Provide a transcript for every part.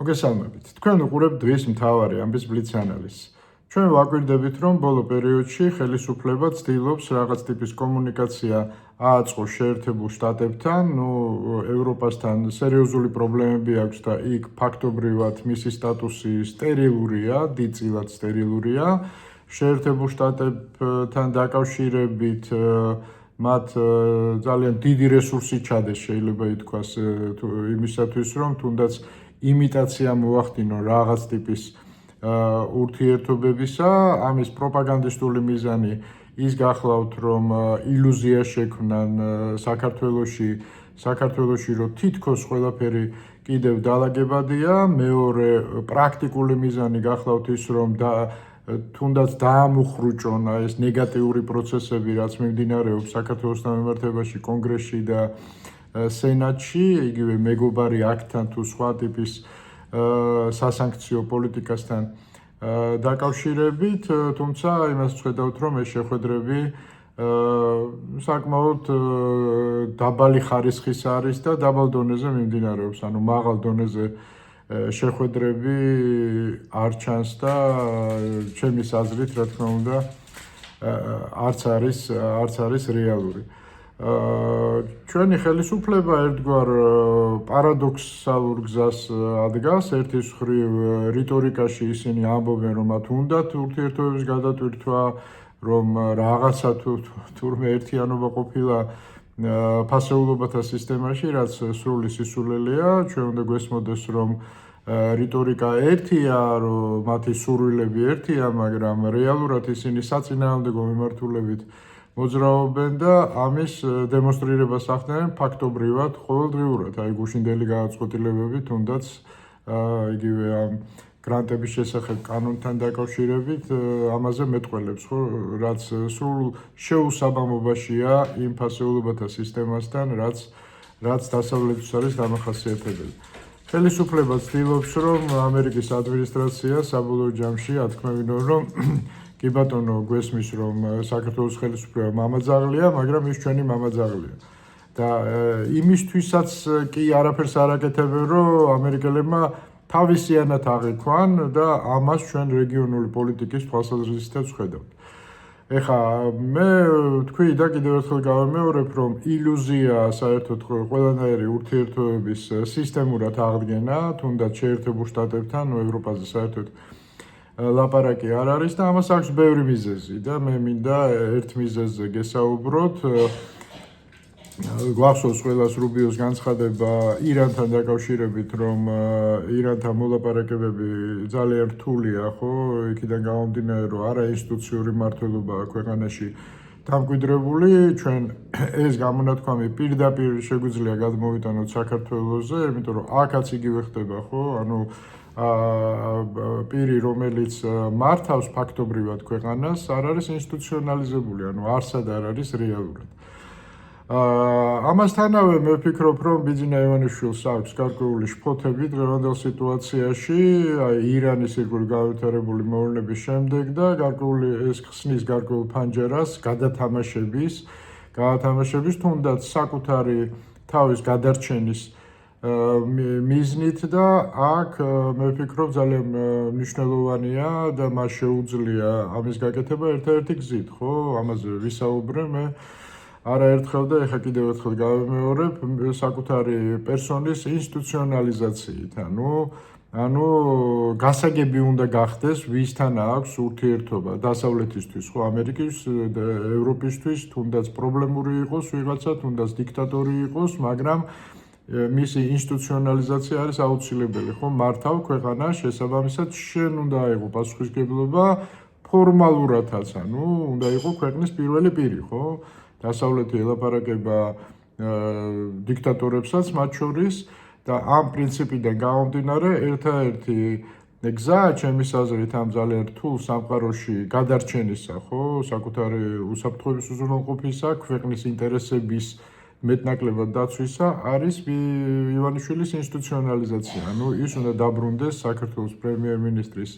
მოგესალმებით. თქვენ უყურებთ დღის მთავარი ამბის ბლიც ანალიზს. ჩვენ ვაკვირდებით, რომ ბოლო პერიოდში ხელისუფლება ცდილობს რაღაც ტიპის კომუნიკაცია ააწყოს შეერთებულ შტატებთან, ევროპასთან სერიოზული პრობლემები აქვს და იქ ფაქტობრივად მისი სტატუსი სტერილურია, დიდწილად სტერილურია. შეერთებულ შტატებთან დაკავშირებით მათ ძალიან დიდი რესურსი ჩადეს, შეიძლება ითქვას, იმისათვის, რომ თუნდაც იმიტაცია მოახდინონ რაღაც ტიპის ურთიერთობებისა, ამის პროპაგანდისტული მიზანი ის გახლავთ, რომ ილუზია შექმნან საქართველოში, რომ თითქოს ყველაფერი კიდევ დაალაგებადია. მეორე პრაქტიკული მიზანი გახლავთ ის, რომ თუნდაც დაამუხრუჭონ ეს ნეგატიური პროცესები, რაც მიმდინარეობს საქართველოს დამემართებაში, კონგრესში და სენატში, იგივე მეგობარი აქტთან თუ სხვა ტიპის სასანქციო პოლიტიკასთან დაკავშირებით, თუმცა იმას ვხედავთ, რომ ეს შეხვედრები საკმაოდ დაბალი ხარისხის არის და დაბალ დონეზე მიმდინარეობს, ანუ მაღალ დონეზე შეხვედრები არ ჩანს და ჩემის აზრით, რა თქმა უნდა, არც არის რეალური. ჩვენი ხელისუფლება ერთგვარ პარადოქსალურ გზას ადგას. ერთის მხრივ რიტორიკაში ისინი ამბობენ, რომ მათ უნდათ ურთიერთობების გადატვირთვა, რომ რაღაცა თურმე ერთიანობა ყოფილა ფასეულობათა სისტემაში, რაც სრული სისულელეა. ჩვენ უნდა გვესმოდეს, რომ რიტორიკა ერთია, რომ მათი სურვილები ერთია, მაგრამ რეალურად ისინი საწინააღმდეგო მიმართულებით მოძრაობენ და ამის დემონსტრირებას ახდენენ ფაქტობრივად ყოველდღიურად. აი გუშინდელი გადაწყვეტილებები თუნდაც იგივე ამ გრანტების შესახებ კანონთან დაკავშირებით ამაზე მეტყველებს, ხო, რაც სრულ შეუსაბამობაშია იმ ფასეულობათა სისტემასთან, რაც დასავლეთის არის დამახასიათებელი. ხელისუფლება ცდილობს, რომ ამერიკის ადმინისტრაცია საბოლოო ჯამში ათქმევინონ, რომ კი ბატონო, გვესმის, რომ საქართველოს ხელისუფლება მამაძაღლია, მაგრამ ის ჩვენი მამაძაღლია. და იმისთვისაც კი არაფერს არ აკეთებენ, რომ ამერიკელებმა თავისიანად აღიქვან და ამას ჩვენ რეგიონული პოლიტიკის თვალსაზრისითაც ვხედავთ. ეხლა მე თქვი და კიდევ ერთხელ გავამეორებ, რომ ილუზია საერთოდ ყველანაირი ურთიერთობების სისტემურად აღდგენა, თუნდაც შეერთებულ შტატებთან, ევროპაზე საერთოდ ლაპარაკი არ არის და ამას აქვს ბევრი მიზეზი და მე მინდა ერთ მიზეზზე გესაუბროთ. გვახსოვს ყველას რუბიოს განცხადება ირანთან დაკავშირებით, რომ ირანთან მოლაპარაკებები ძალიან რთულია, ხო, იქიდან გამომდინარე, რომ არაინსტიტუციური მმართველობაა ქვეყანაში დამკვიდრებული. ჩვენ ეს გამონათქვამი პირდაპირ შეგვიძლია გადმოვიტანოთ საქართველოზე, იმიტომ რომ აქაც იგივე ხდება, ხო, ანუ პირი, რომელიც მართავს ფაქტობრივად ქვეყანას, არ არის ინსტიტუციონალიზებული, ანუ არსად არ არის რეალურად. ამასთანავე მე ვფიქრობ, რომ ბიძინა ივანიშვილს აქვს გარკვეული შფოთები დღევანდელ სიტუაციაში, აი ირანის ირგვლივ გავითარებული მოვლენების შემდეგ და ეს ხსნის გარკვეულ ფანჯარას გადათამაშების თუნდაც საკუთარი თავის გადარჩენის მიზნით და აქ მე ვფიქრობ ძალიან მნიშვნელოვანია და მას შეუძლია ამის გაკეთება ერთადერთი გზით, ხო? ამაზე ვისაუბრე მე არაერთხელ და ეხლა კიდევ ერთხელ გავიმეორებ საკუთარი პერსონის ინსტიტუციონალიზაციით, ანუ გასაგები უნდა გახდეს, ვისთან აქვს ურთიერთობა დასავლეთისთვის, ხო, ამერიკის და ევროპისთვის, თუნდაც პრობლემური იყოს ვიღაცა, თუნდაც დიქტატორი იყოს, მაგრამ მისი ინსტიტუციონალიზაცია არის აუცილებელი, ხო, მართავ ქვეყანას, შესაბამისად შენ უნდა აიღო პასუხისმგებლობა ფორმალურადაც, ანუ უნდა იყო ქვეყნის პირველი პირი, ხო? დასავლეთი ელაპარაკება დიქტატორებსაც მათ შორის და ამ პრინციპიდან გამომდინარე ერთადერთი გზა ჩემის აზრით ამ ძალიან რთულ სამყაროში გადარჩენისა, ხო, საკუთარი უსაფრთხოების უზრუნველყოფისა, ქვეყნის ინტერესების მეტნაკლებად დაცვისა არის ივანიშვილის ინსტიტუციონალიზაცია. ანუ ის უნდა დაბრუნდეს საქართველოს პრემიერ-მინისტრის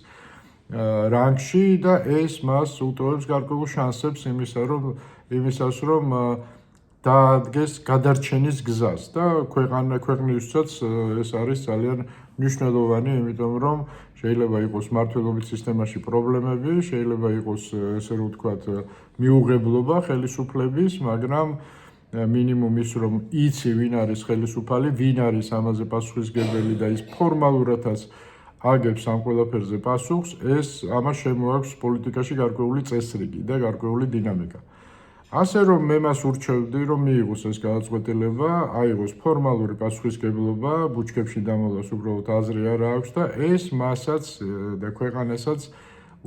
რანგში და ეს მას უტოვებს გარკვეულ შანსებს იმისას, რომ დაადგეს გადარჩენის გზას და ქვეყნისთვისაც ეს არის ძალიან მნიშვნელოვანი, იმიტომ რომ შეიძლება იყოს მმართველობის სისტემაში პრობლემები, შეიძლება იყოს ესე რომ ვთქვათ მიუღებლობა ხელისუფლების, მაგრამ მინიმუმ ის რომ იცი ვინ არის ხელისუფალი, ვინ არის ამაზე პასუხისმგებელი და ის ფორმალურადაც აგებს ამ ყველაფერზე პასუხს, ეს ამას შემოაქვს პოლიტიკაში გარკვეული წესრიგი და გარკვეული დინამიკა. ასე რომ მე მას ურჩევდი, რომ მიიღოს ეს გადაწყვეტილება, აიღოს ფორმალური პასუხისმგებლობა, ბუჩქებში დამოლოს უბრალოდ აზრი არ აქვს და ეს მასაც და ქვეყანასაც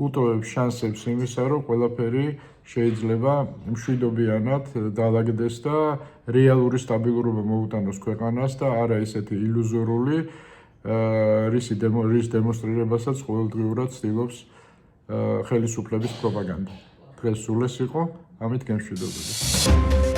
უტოვებს შანსებს იმისა, რომ ყველაფერი შეიძლება მშვიდობიანად დაალაგდეს და რეალური სტაბილურობა მოუტანოს ქვეყანას და არა ესეთი ილუზორული რის დემონსტრირებასაც ყოველდღიურად ცდილობს ხელისუფლების პროპაგანდა. დღეს სულ ეს იყო, ამით გემშვიდობებით.